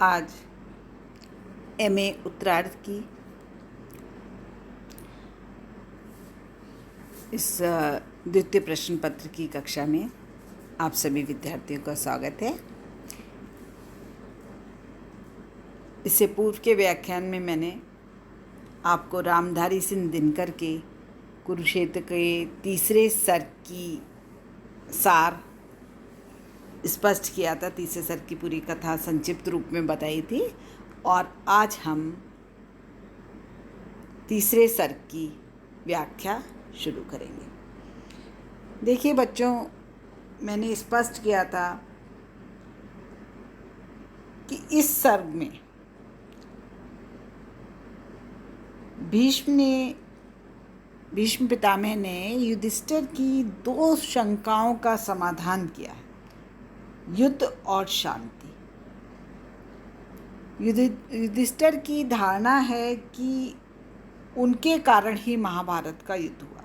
आज एमए उत्तरार्ध की इस द्वितीय प्रश्न पत्र की कक्षा में आप सभी विद्यार्थियों का स्वागत है। इससे पूर्व के व्याख्यान में मैंने आपको रामधारी सिंह दिनकर के कुरुक्षेत्र के तीसरे सर्ग की सार स्पष्ट किया था। तीसरे सर्ग की पूरी कथा संक्षिप्त रूप में बताई थी और आज हम तीसरे सर्ग की व्याख्या शुरू करेंगे। देखिए बच्चों, मैंने स्पष्ट किया था कि इस सर्ग में भीष्म पितामह ने युधिष्ठिर की दो शंकाओं का समाधान किया है, युद्ध और शांति। युधिष्ठिर की धारणा है कि उनके कारण ही महाभारत का युद्ध हुआ।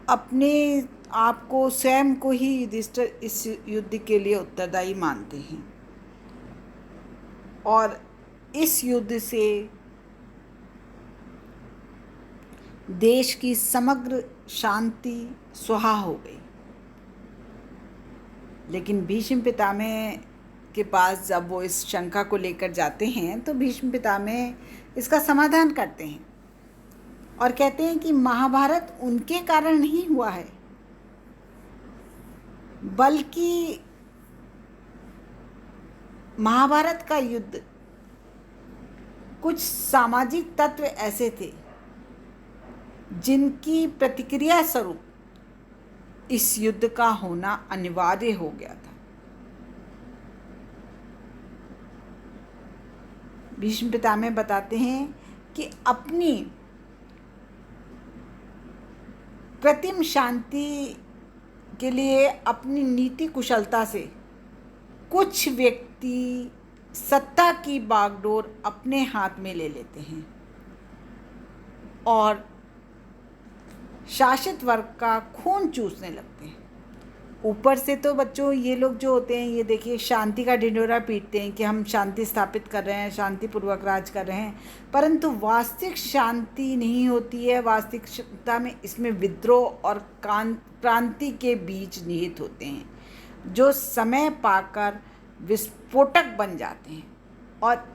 अपने आप को स्वयं को ही युधिष्ठिर इस युद्ध के लिए उत्तरदायी मानते हैं और इस युद्ध से देश की समग्र शांति सुहा हो गई। लेकिन भीष्म पितामह के पास जब वो इस शंका को लेकर जाते हैं तो भीष्म पितामह इसका समाधान करते हैं और कहते हैं कि महाभारत उनके कारण नहीं हुआ है, बल्कि महाभारत का युद्ध कुछ सामाजिक तत्व ऐसे थे जिनकी प्रतिक्रिया स्वरूप इस युद्ध का होना अनिवार्य हो गया था। भीष्म पितामह बताते हैं कि अपनी कृत्रिम शांति के लिए अपनी नीति कुशलता से कुछ व्यक्ति सत्ता की बागडोर अपने हाथ में ले लेते हैं और शासित वर्ग का खून चूसने लगते हैं। ऊपर से तो बच्चों ये लोग जो होते हैं, ये देखिए, शांति का ढिंढोरा पीटते हैं कि हम शांति स्थापित कर रहे हैं, शांतिपूर्वक राज कर रहे हैं, परंतु वास्तविक शांति नहीं होती है। वास्तविकता में इसमें विद्रोह और क्रांति के बीज निहित होते हैं जो समय पाकर विस्फोटक बन जाते हैं और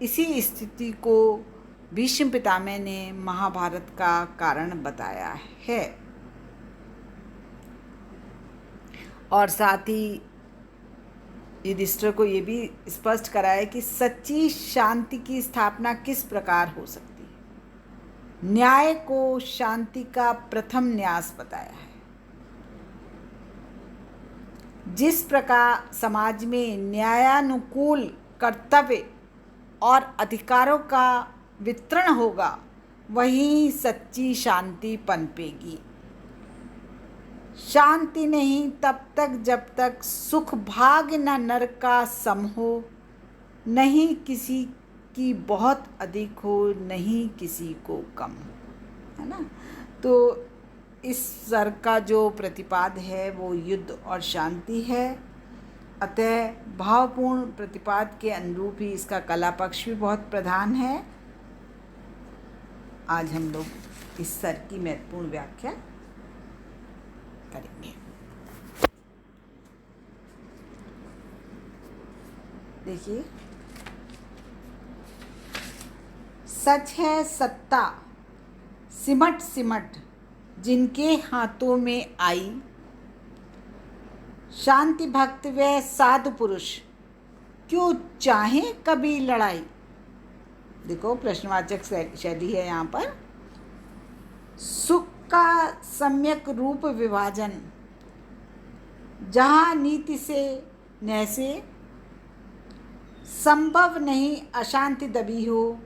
इसी स्थिति को भीष्म पितामह ने महाभारत का कारण बताया है। और साथ ही युधिष्ठिर को ये भी स्पष्ट कराया कि सच्ची शांति की स्थापना किस प्रकार हो सकती है। न्याय को शांति का प्रथम न्यास बताया है। जिस प्रकार समाज में न्यायानुकूल कर्तव्य और अधिकारों का वितरण होगा, वहीं सच्ची शांति पनपेगी। शांति नहीं तब तक जब तक सुख भाग्य न नर का सम हो, नहीं किसी की बहुत अधिक हो, नहीं किसी को कम हो, है ना। तो इस सर्ग का जो प्रतिपाद है वो युद्ध और शांति है। अतः भावपूर्ण प्रतिपाद के अनुरूप ही इसका कला पक्ष भी बहुत प्रधान है। आज हम लोग इस सर्ग की महत्वपूर्ण व्याख्या करेंगे। देखिए, सच है सत्ता सिमट सिमट जिनके हाथों में आई, शांति भक्त व साधु पुरुष क्यों चाहे कभी लड़ाई। देखो, प्रश्नवाचक शैली है यहाँ पर। सुख का सम्यक रूप विभाजन, जहाँ नीति से न्याय से संभव नहीं अशांति दबी हो,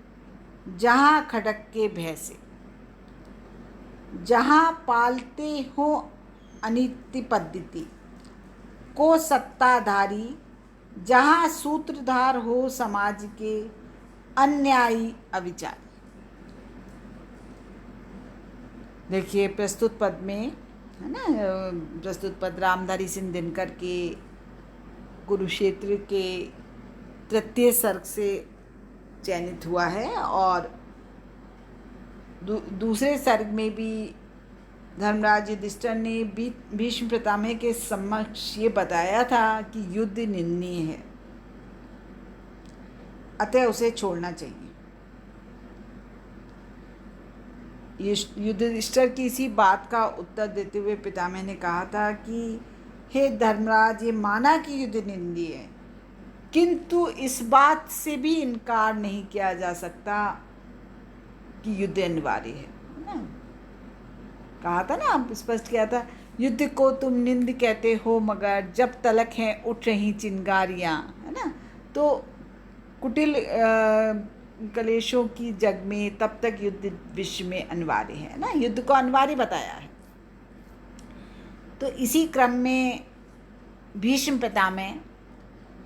जहाँ खटक के भय से, जहाँ पालते हो अनीति पद्धति को सत्ताधारी, जहाँ सूत्रधार हो समाज के अन्यायी अविचारी। देखिए, प्रस्तुत पद में है ना, प्रस्तुत पद रामधारी सिंह दिनकर के कुरुक्षेत्र के तृतीय सर्ग से चयनित हुआ है और दूसरे सर्ग में भी धर्मराज युधिष्ठिर ने भीष्म पितामह के समक्ष ये बताया था कि युद्ध निंदनीय है, अतः उसे छोड़ना चाहिए। युधिष्ठिर की इसी बात का उत्तर देते हुए पितामह ने कहा था कि हे धर्मराज, ये माना कि युद्ध निंदनीय है, किंतु इस बात से भी इनकार नहीं किया जा सकता कि युद्ध अनिवार्य है ना। कहा था ना, आप स्पष्ट किया था, युद्ध को तुम निंद कहते हो मगर जब तलक हैं उठ रही चिंगारियाँ, है ना। तो कुटिल कलेशों की जग में तब तक युद्ध विश्व में अनिवार्य है ना, युद्ध को अनिवार्य बताया है। तो इसी क्रम में भीष्म पितामह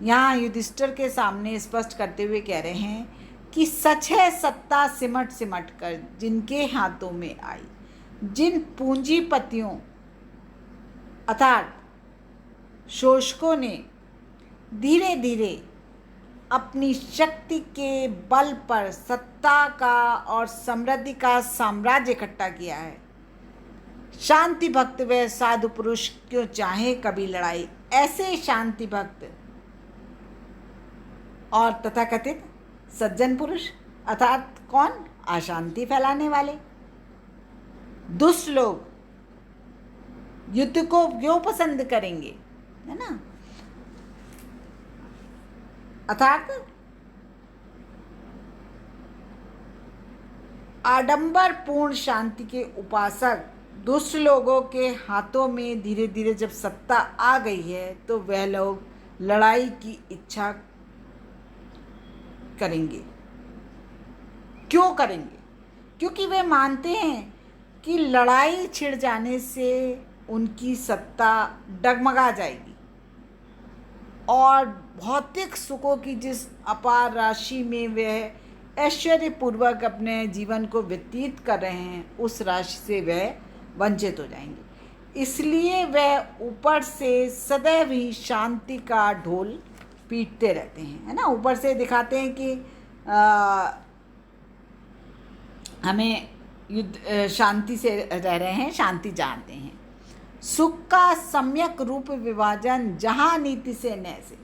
यहाँ युधिष्ठिर के सामने स्पष्ट करते हुए कह रहे हैं कि सच है सत्ता सिमट सिमट कर जिनके हाथों में आई, जिन पूंजीपतियों अर्थात शोषकों ने धीरे धीरे अपनी शक्ति के बल पर सत्ता का और समृद्धि का साम्राज्य इकट्ठा किया है, शांति भक्त व साधु पुरुष क्यों चाहे कभी लड़ाई, ऐसे शांति भक्त और तथाकथित सज्जन पुरुष अर्थात कौन, अशांति फैलाने वाले दुष्ट लोग युद्ध को क्यों पसंद करेंगे, है ना। अर्थात आडंबर पूर्ण शांति के उपासक दुष्ट लोगों के हाथों में धीरे धीरे जब सत्ता आ गई है तो वह लोग लड़ाई की इच्छा करेंगे। क्यों करेंगे? क्योंकि वे मानते हैं कि लड़ाई छिड़ जाने से उनकी सत्ता डगमगा जाएगी और भौतिक सुखों की जिस अपार राशि में वह ऐश्वर्यपूर्वक अपने जीवन को व्यतीत कर रहे हैं उस राशि से वह वंचित हो जाएंगे। इसलिए वह ऊपर से सदैव ही शांति का ढोल पीटते रहते हैं, है ना। ऊपर से दिखाते हैं कि हमें युद्ध शांति से रह रहे हैं, शांति जानते हैं। सुख का सम्यक रूप विभाजन जहाँ नीति से न्याय से,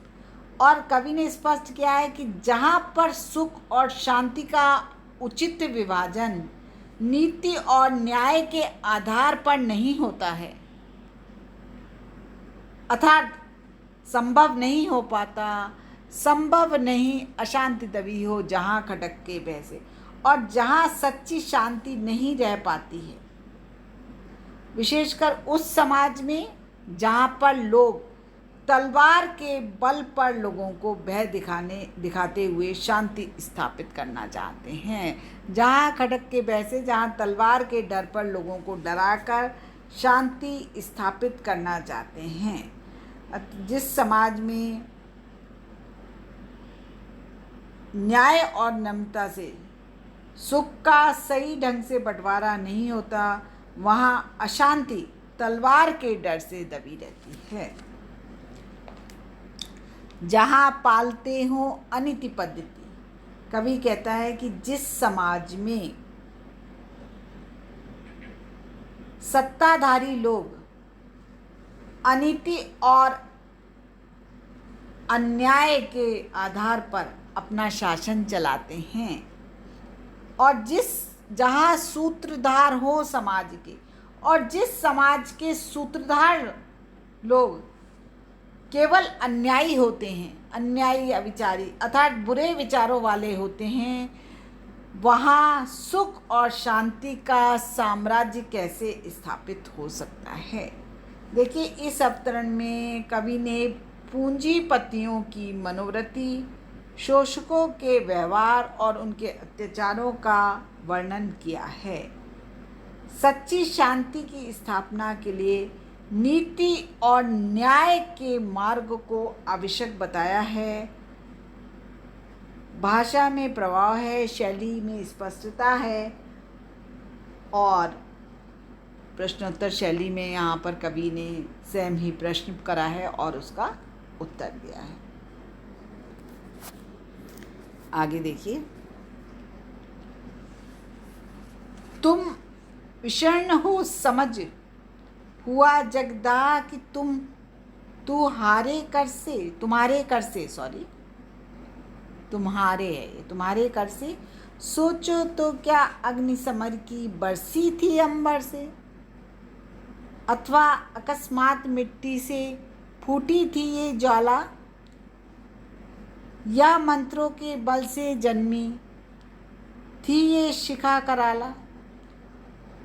और कवि ने स्पष्ट किया है कि जहाँ पर सुख और शांति का उचित विभाजन नीति और न्याय के आधार पर नहीं होता है, अर्थात संभव नहीं हो पाता, संभव नहीं, अशांति तभी हो जहाँ खटक के भय से, और जहाँ सच्ची शांति नहीं रह पाती है, विशेषकर उस समाज में जहाँ पर लोग तलवार के बल पर लोगों को भय दिखाते हुए शांति स्थापित करना चाहते हैं, जहाँ खटक के भय से, जहाँ तलवार के डर पर लोगों को डराकर शांति स्थापित करना चाहते हैं। जिस समाज में न्याय और नम्रता से सुख का सही ढंग से बंटवारा नहीं होता, वहाँ अशांति तलवार के डर से दबी रहती है। जहाँ पालते हो अनीति पद्धति, कवि कहता है कि जिस समाज में सत्ताधारी लोग अनीति और अन्याय के आधार पर अपना शासन चलाते हैं, और जहाँ सूत्रधार हो समाज के, और जिस समाज के सूत्रधार लोग केवल अन्यायी होते हैं, अन्यायी अविचारी अर्थात बुरे विचारों वाले होते हैं, वहाँ सुख और शांति का साम्राज्य कैसे स्थापित हो सकता है। देखिए, इस अवतरण में कवि ने पूंजीपतियों की मनोवृत्ति, शोषकों के व्यवहार और उनके अत्याचारों का वर्णन किया है। सच्ची शांति की स्थापना के लिए नीति और न्याय के मार्ग को आवश्यक बताया है। भाषा में प्रभाव है, शैली में स्पष्टता है, और प्रश्नोत्तर शैली में यहाँ पर कवि ने स्वयं ही प्रश्न करा है और उसका उत्तर दिया है। आगे देखिए, तुम विषण हो समझ हुआ जगदा कि तुम्हारे कर से तुम्हारे कर से सोचो तो क्या अग्नि समर की बरसी थी अंबर से, अथवा अकस्मात मिट्टी से फूटी थी ये ज्वाला, या मंत्रों के बल से जन्मी थी ये शिखा कराला।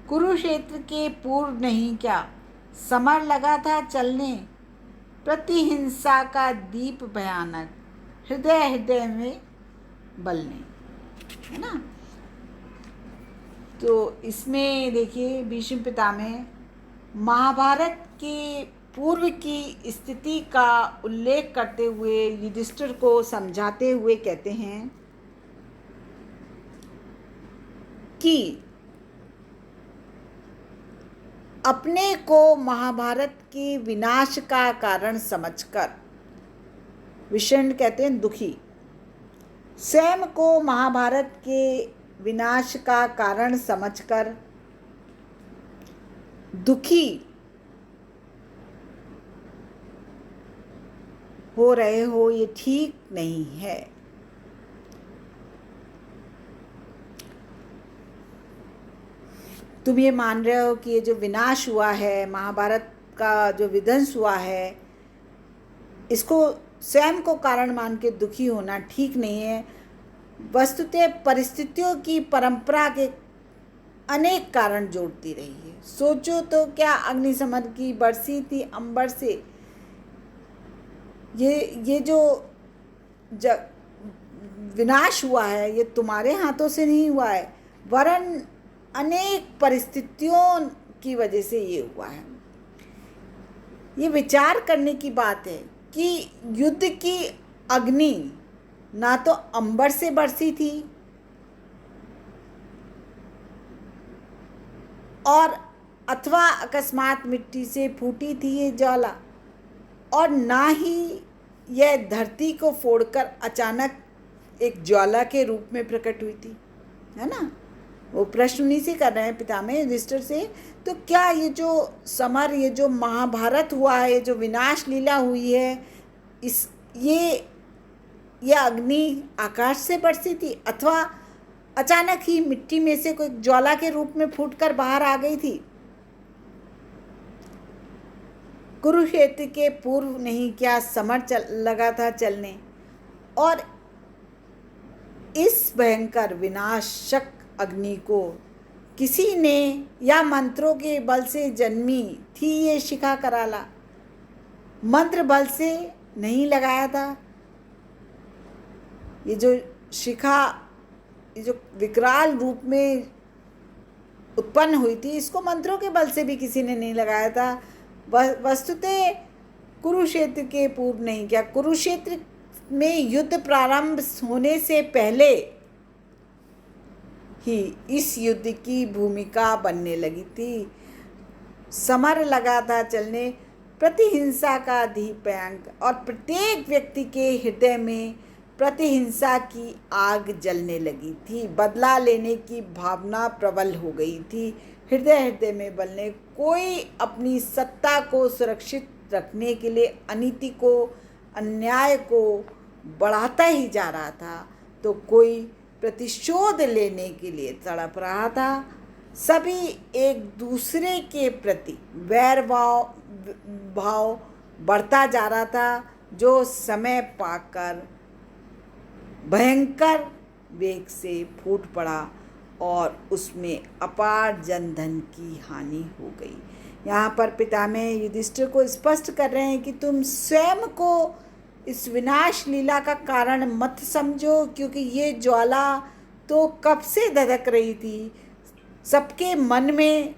कुरुक्षेत्र के पूर्व नहीं क्या समर लगा था चलने, प्रतिहिंसा का दीप भयानक हृदय हृदय में बलने, है ना। तो इसमें देखिए भीष्म पितामह महाभारत के पूर्व की स्थिति का उल्लेख करते हुए युधिष्ठिर को समझाते हुए कहते हैं कि अपने को महाभारत के विनाश का कारण समझकर, विषण कहते हैं दुखी, स्वयं को महाभारत के विनाश का कारण समझकर दुखी हो रहे हो, ये ठीक नहीं है। तुम ये मान रहे हो कि ये जो विनाश हुआ है, महाभारत का जो विध्वंस हुआ है, इसको स्वयं को कारण मान के दुखी होना ठीक नहीं है। वस्तुतः परिस्थितियों की परंपरा के अनेक कारण जोड़ती रही है। सोचो तो क्या अग्निशमन की बरसी थी अंबर से, ये जो विनाश हुआ है ये तुम्हारे हाथों से नहीं हुआ है, वरन अनेक परिस्थितियों की वजह से ये हुआ है। ये विचार करने की बात है कि युद्ध की अग्नि ना तो अंबर से बरसी थी और अथवा अकस्मात मिट्टी से फूटी थी ये ज्वाला, और ना ही यह धरती को फोड़कर अचानक एक ज्वाला के रूप में प्रकट हुई थी, है ना। वो प्रश्न उन्हीं से कर रहे हैं पितामह युधिष्ठिर से। तो क्या ये जो समर, ये जो महाभारत हुआ है, ये जो विनाश लीला हुई है, ये अग्नि आकाश से बरसी थी अथवा अचानक ही मिट्टी में से कोई ज्वाला के रूप में फूटकर बाहर आ गई थी। कुरुक्षेत्र के पूर्व नहीं क्या समर लगा था चलने, और इस भयंकर विनाशक अग्नि को किसी ने या मंत्रों के बल से जन्मी थी ये शिखा कराला, मंत्र बल से नहीं लगाया था। ये जो शिखा, ये जो विकराल रूप में उत्पन्न हुई थी, इसको मंत्रों के बल से भी किसी ने नहीं लगाया था। वस्तुतः कुरुक्षेत्र के पूर्व नहीं क्या, कुरुक्षेत्र में युद्ध प्रारंभ होने से पहले ही इस युद्ध की भूमिका बनने लगी थी। समर लगा था चलने, प्रतिहिंसा का दीपयांक, और प्रत्येक व्यक्ति के हृदय में प्रतिहिंसा की आग जलने लगी थी। बदला लेने की भावना प्रबल हो गई थी, हृदय हृदय में बलने। कोई अपनी सत्ता को सुरक्षित रखने के लिए अनीति को, अन्याय को बढ़ाता ही जा रहा था, तो कोई प्रतिशोध लेने के लिए तड़प रहा था। सभी एक दूसरे के प्रति वैर भाव बढ़ता जा रहा था, जो समय पाकर भयंकर वेग से फूट पड़ा और उसमें अपार जनधन की हानि हो गई। यहाँ पर पितामह युधिष्ठिर को स्पष्ट कर रहे हैं कि तुम स्वयं को इस विनाश लीला का कारण मत समझो, क्योंकि ये ज्वाला तो कब से धधक रही थी। सबके मन में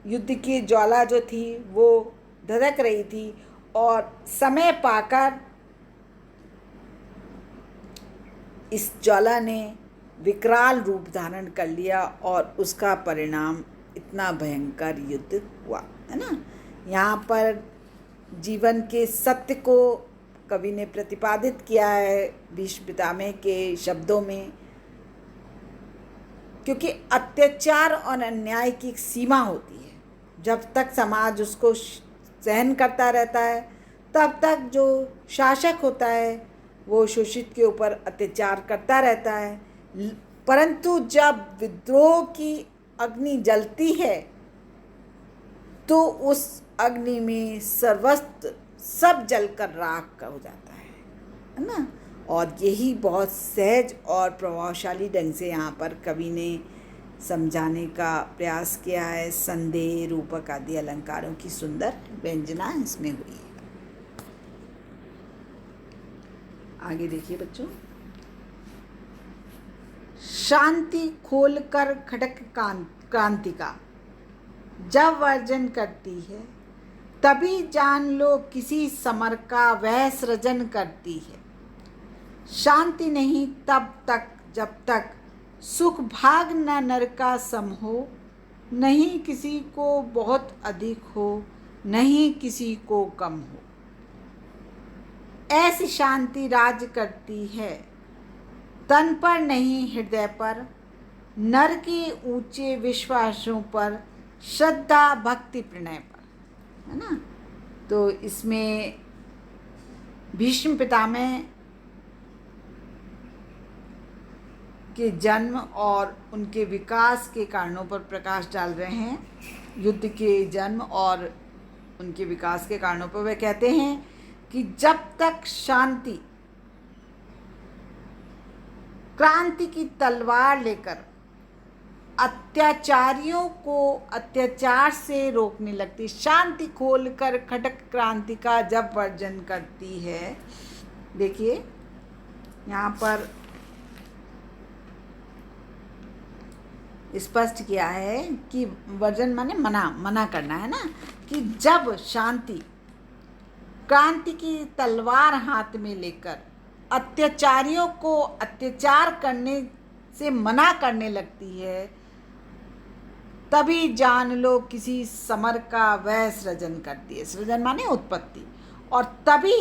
युद्ध की ज्वाला जो थी वो धधक रही थी, और समय पाकर इस ज्वाला ने विकराल रूप धारण कर लिया और उसका परिणाम इतना भयंकर युद्ध हुआ, है ना। यहाँ पर जीवन के सत्य को कवि ने प्रतिपादित किया है भीष्म पितामह के शब्दों में, क्योंकि अत्याचार और अन्याय की एक सीमा होती है। जब तक समाज उसको सहन करता रहता है तब तक जो शासक होता है वो शोषित के ऊपर अत्याचार करता रहता है, परंतु जब विद्रोह की अग्नि जलती है तो उस अग्नि में सर्वस्व सब जलकर राख हो जाता है ना। और यही बहुत सहज और प्रभावशाली ढंग से यहाँ पर कवि ने समझाने का प्रयास किया है। संदेह, रूपक आदि अलंकारों की सुंदर व्यंजना इसमें हुई है। आगे देखिए बच्चों, शांति खोलकर खटक क्रांति का जब वर्जन करती है, तभी जान लो किसी समर का वह सृजन करती है। शांति नहीं तब तक जब तक सुख भाग न नर का सम हो, नहीं किसी को बहुत अधिक हो, नहीं किसी को कम हो। ऐसी शांति राज करती है तन पर नहीं हृदय पर, नर के ऊंचे विश्वासों पर, श्रद्धा भक्ति प्रणय पर, है ना। तो इसमें भीष्म पितामह के जन्म और उनके विकास के कारणों पर प्रकाश डाल रहे हैं। युद्ध के जन्म और उनके विकास के कारणों पर वे कहते हैं कि जब तक शांति क्रांति की तलवार लेकर अत्याचारियों को अत्याचार से रोकने लगती, शांति खोलकर खटक क्रांति का जब वर्जन करती है। देखिए यहाँ पर स्पष्ट किया है कि वर्जन माने मना करना, है ना। कि जब शांति क्रांति की तलवार हाथ में लेकर अत्याचारियों को अत्याचार करने से मना करने लगती है, तभी जान लो किसी समर का वह सृजन करती है। सृजन माने उत्पत्ति। और तभी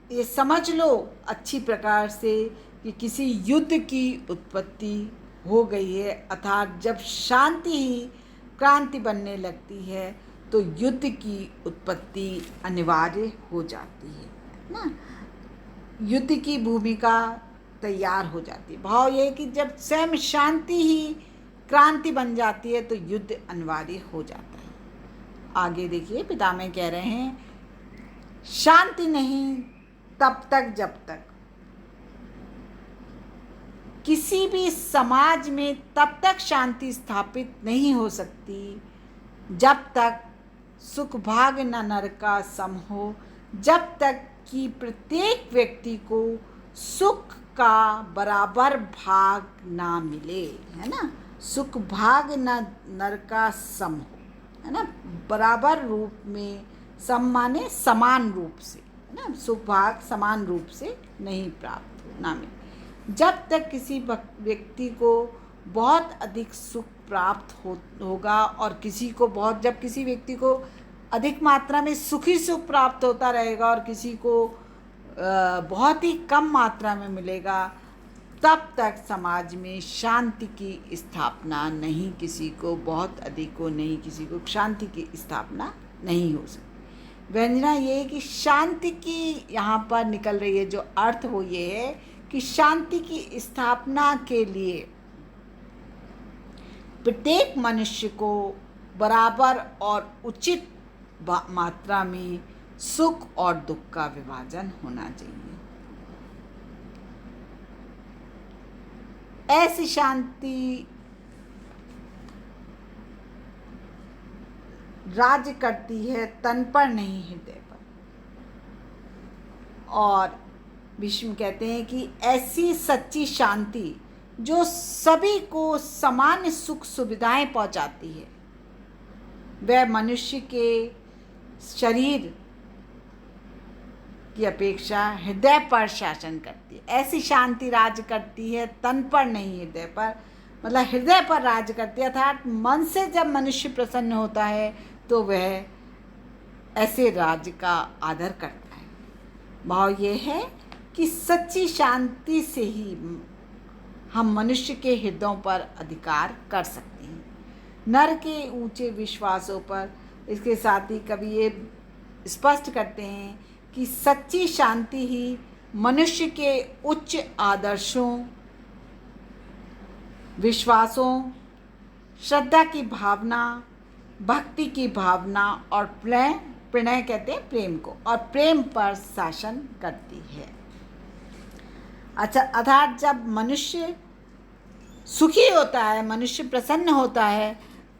ये समझ लो अच्छी प्रकार से कि किसी युद्ध की उत्पत्ति हो गई है, अर्थात जब शांति ही क्रांति बनने लगती है तो युद्ध की उत्पत्ति अनिवार्य हो जाती है ना। युद्ध की भूमिका तैयार हो जाती है। भाव ये है कि जब स्वयं शांति ही क्रांति बन जाती है तो युद्ध अनिवार्य हो जाता है। आगे देखिए पितामह कह रहे हैं, शांति नहीं तब तक जब तक किसी भी समाज में तब तक शांति स्थापित नहीं हो सकती जब तक सुख भाग न नर का सम हो, जब तक कि प्रत्येक व्यक्ति को सुख का बराबर भाग ना मिले, है ना। सुख भाग न नर का सम हो, है ना। बराबर रूप में, सम माने समान रूप से, है ना। सुख भाग समान रूप से नहीं प्राप्त हो, ना मिले। जब तक किसी व्यक्ति को बहुत अधिक सुख प्राप्त होगा और जब किसी व्यक्ति को अधिक मात्रा में सुखी सुख प्राप्त होता रहेगा और किसी को बहुत ही कम मात्रा में मिलेगा, तब तक समाज में शांति की स्थापना नहीं, किसी को बहुत अधिक हो, नहीं किसी को शांति की स्थापना नहीं हो सकती। व्यंजना ये है कि शांति की यहाँ पर निकल रही है जो अर्थ वो ये है कि शांति की स्थापना के लिए प्रत्येक मनुष्य को बराबर और उचित मात्रा में सुख और दुख का विभाजन होना चाहिए। ऐसी शांति राज्य करती है तन पर नहीं हृदय पर। और भीष्म कहते हैं कि ऐसी सच्ची शांति जो सभी को समान सुख सुविधाएं पहुंचाती है, वह मनुष्य के शरीर की अपेक्षा हृदय पर शासन करती है। ऐसी शांति राज करती है तन पर नहीं हृदय पर, मतलब हृदय पर राज करती है। अर्थात मन से जब मनुष्य प्रसन्न होता है तो वह ऐसे राज्य का आदर करता है। भाव ये है कि सच्ची शांति से ही हम मनुष्य के हृदयों पर अधिकार कर सकते हैं, नर के ऊंचे विश्वासों पर। इसके साथ ही कवि ये स्पष्ट करते हैं कि सच्ची शांति ही मनुष्य के उच्च आदर्शों, विश्वासों, श्रद्धा की भावना, भक्ति की भावना और प्रणय कहते हैं प्रेम को, और प्रेम पर शासन करती है। अच्छा, अर्थात जब मनुष्य सुखी होता है, मनुष्य प्रसन्न होता है,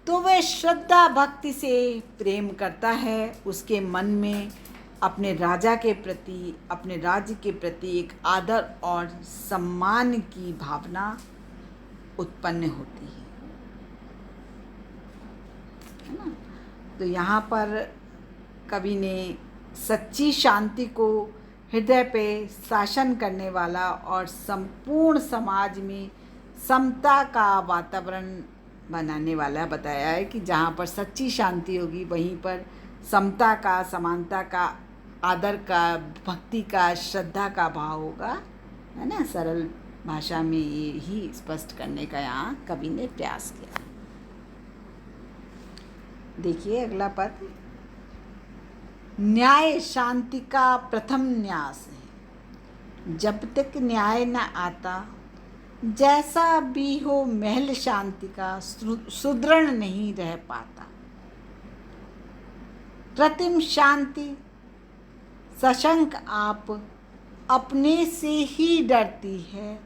तो वह श्रद्धा भक्ति से प्रेम करता है। उसके मन में अपने राजा के प्रति, अपने राज्य के प्रति एक आदर और सम्मान की भावना उत्पन्न होती है ना। तो यहाँ पर कवि ने सच्ची शांति को हृदय पे शासन करने वाला और संपूर्ण समाज में समता का वातावरण बनाने वाला बताया है कि जहाँ पर सच्ची शांति होगी वहीं पर समता का, समानता का, आदर का, भक्ति का, श्रद्धा का भाव होगा, है ना। सरल भाषा में ये ही स्पष्ट करने का यहाँ कवि ने प्रयास किया। देखिए अगला पद, न्याय शांति का प्रथम न्यास है। जब तक न्याय न आता, जैसा भी हो महल शांति का सुदृढ़ नहीं रह पाता। कृत्रिम शांति सशंक आप अपने से ही डरती है।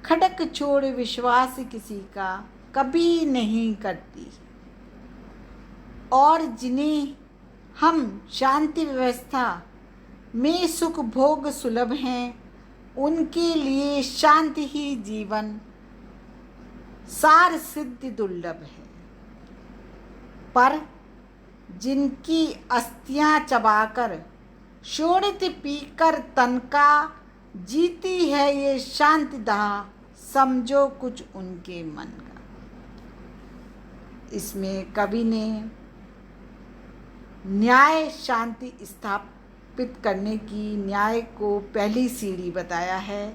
खटक छोड़ विश्वास किसी का कभी नहीं करती। और जिन्हें हम शांति व्यवस्था में सुख भोग सुलभ हैं, उनके लिए शांति ही जीवन सार सिद्ध दुर्लभ है। पर जिनकी अस्थियां चबाकर शोणित पीकर तन का जीती है ये शांति दाह, समझो कुछ उनके मन का। इसमें कवि ने न्याय शांति स्थापित करने की, न्याय को पहली सीढ़ी बताया है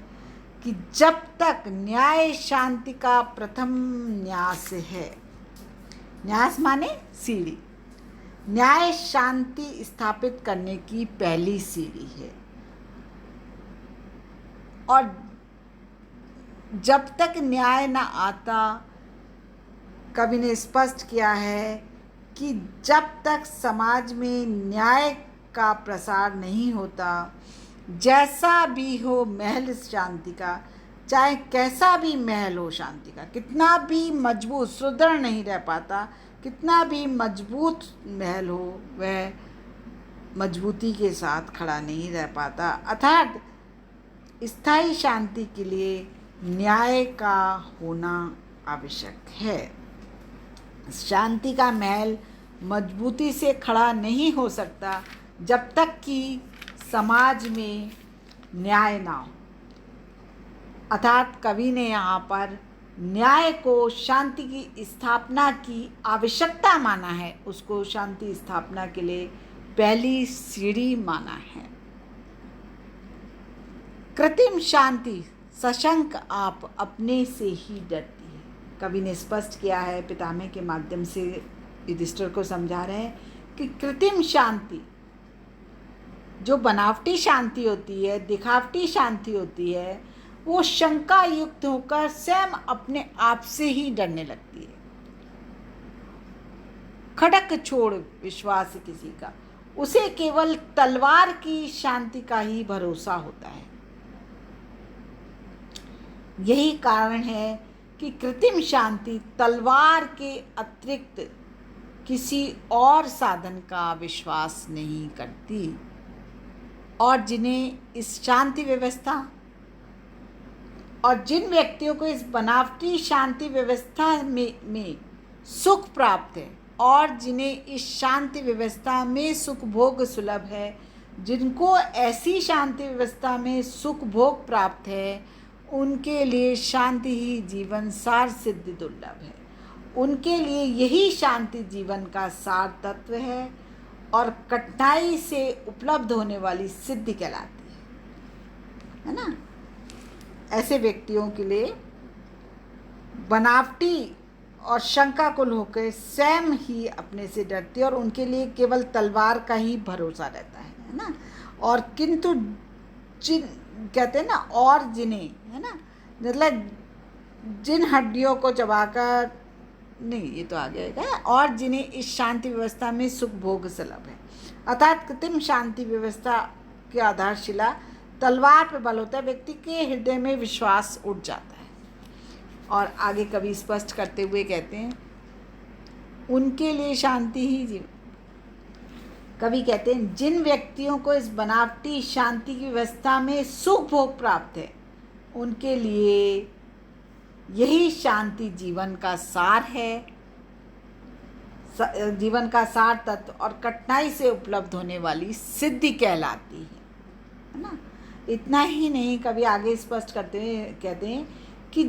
कि जब तक न्याय शांति का प्रथम न्यास है, न्यास माने सीढ़ी, न्याय शांति स्थापित करने की पहली सीढ़ी है। और जब तक न्याय न आता, कवि ने स्पष्ट किया है कि जब तक समाज में न्याय का प्रसार नहीं होता, जैसा भी हो महल शांति का, चाहे कैसा भी महल हो शांति का, कितना भी मजबूत सुदृढ़ नहीं रह पाता, कितना भी मजबूत महल हो वह मजबूती के साथ खड़ा नहीं रह पाता। अर्थात स्थायी शांति के लिए न्याय का होना आवश्यक है। शांति का महल मजबूती से खड़ा नहीं हो सकता जब तक कि समाज में न्याय ना हो। अर्थात कवि ने यहाँ पर न्याय को शांति की स्थापना की आवश्यकता माना है, उसको शांति स्थापना के लिए पहली सीढ़ी माना है। कृत्रिम शांति सशंक आप अपने से ही डरती है। कवि ने स्पष्ट किया है, पितामह के माध्यम से युधिष्ठिर को समझा रहे हैं कि कृत्रिम शांति, जो बनावटी शांति होती है, दिखावटी शांति होती है, वो शंका युक्त होकर स्वयं अपने आप से ही डरने लगती है। खटक छोड़ विश्वास किसी का, उसे केवल तलवार की शांति का ही भरोसा होता है। यही कारण है कि कृत्रिम शांति तलवार के अतिरिक्त किसी और साधन का विश्वास नहीं करती। और जिन्हें इस शांति व्यवस्था और जिन व्यक्तियों को इस बनावटी शांति व्यवस्था में सुख प्राप्त है, और जिन्हें इस शांति व्यवस्था में सुख भोग सुलभ है, जिनको ऐसी शांति व्यवस्था में सुख भोग प्राप्त है, उनके लिए शांति ही जीवन सार सिद्ध दुर्लभ है। उनके लिए यही शांति जीवन का सार तत्व है। और कठिनाई से उपलब्ध होने वाली सिद्धि कहलाती है ना। ऐसे व्यक्तियों के लिए बनावटी और शंकाकुल होकर स्वयं ही अपने से डरते और उनके लिए केवल तलवार का ही भरोसा रहता है ना। और किंतु जिन कहते हैं ना, और जिन्हें, है ना, मतलब जिन हड्डियों को चबाकर, नहीं ये तो आ गया, और जिन्हें इस शांति व्यवस्था में सुख भोग सुलभ है, अर्थात कृत्रिम शांति व्यवस्था की आधारशिला तलवार पर बल होता है, व्यक्ति के हृदय में विश्वास उठ जाता है। और आगे कवि स्पष्ट करते हुए कहते हैं, उनके लिए शांति ही जीवन। कवि कहते हैं, जिन व्यक्तियों को इस बनावटी शांति की व्यवस्था में सुख भोग प्राप्त है, उनके लिए यही शांति जीवन का सार है, जीवन का सार तत्व और कठिनाई से उपलब्ध होने वाली सिद्धि कहलाती है ना। इतना ही नहीं, कभी आगे स्पष्ट करते हुए कहते हैं कि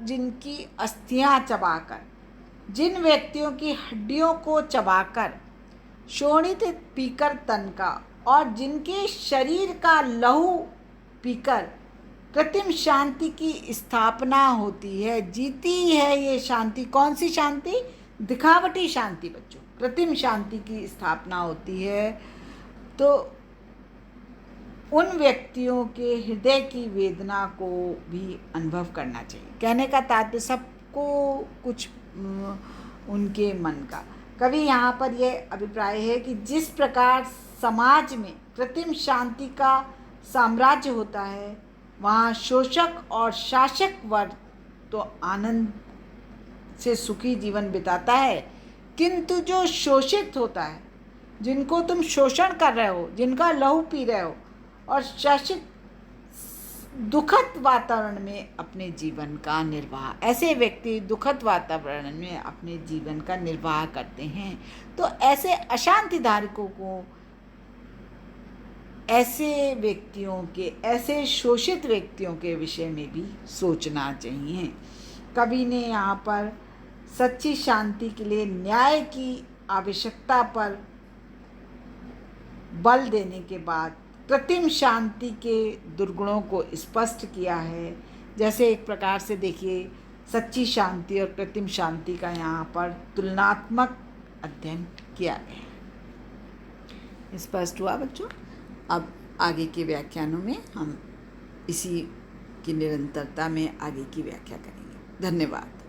जिनकी अस्थियां चबाकर, जिन व्यक्तियों की हड्डियों को चबाकर शोणित पीकर तन का, और जिनके शरीर का लहू पीकर कृत्रिम शांति की स्थापना होती है, जीती है ये शांति। कौन सी शांति? दिखावटी शांति बच्चों, कृत्रिम शांति की स्थापना होती है। तो उन व्यक्तियों के हृदय की वेदना को भी अनुभव करना चाहिए। कहने का तात्पर्य सबको कुछ उनके मन का। कवि यहाँ पर यह अभिप्राय है कि जिस प्रकार समाज में कृत्रिम शांति का साम्राज्य होता है, वहाँ शोषक और शासक वर्ग तो आनंद से सुखी जीवन बिताता है, किंतु जो शोषित होता है, जिनको तुम शोषण कर रहे हो, जिनका लहू पी रहे हो, और शासित दुखद वातावरण में अपने जीवन का निर्वाह, ऐसे व्यक्ति दुखद वातावरण में अपने जीवन का निर्वाह करते हैं। तो ऐसे अशांति धारकों को, ऐसे व्यक्तियों के, ऐसे शोषित व्यक्तियों के विषय में भी सोचना चाहिए। कवि ने यहाँ पर सच्ची शांति के लिए न्याय की आवश्यकता पर बल देने के बाद कृत्रिम शांति के दुर्गुणों को स्पष्ट किया है। जैसे एक प्रकार से देखिए, सच्ची शांति और कृत्रिम शांति का यहाँ पर तुलनात्मक अध्ययन किया गया। स्पष्ट हुआ बच्चों? अब आगे के व्याख्यानों में हम इसी की निरंतरता में आगे की व्याख्या करेंगे। धन्यवाद।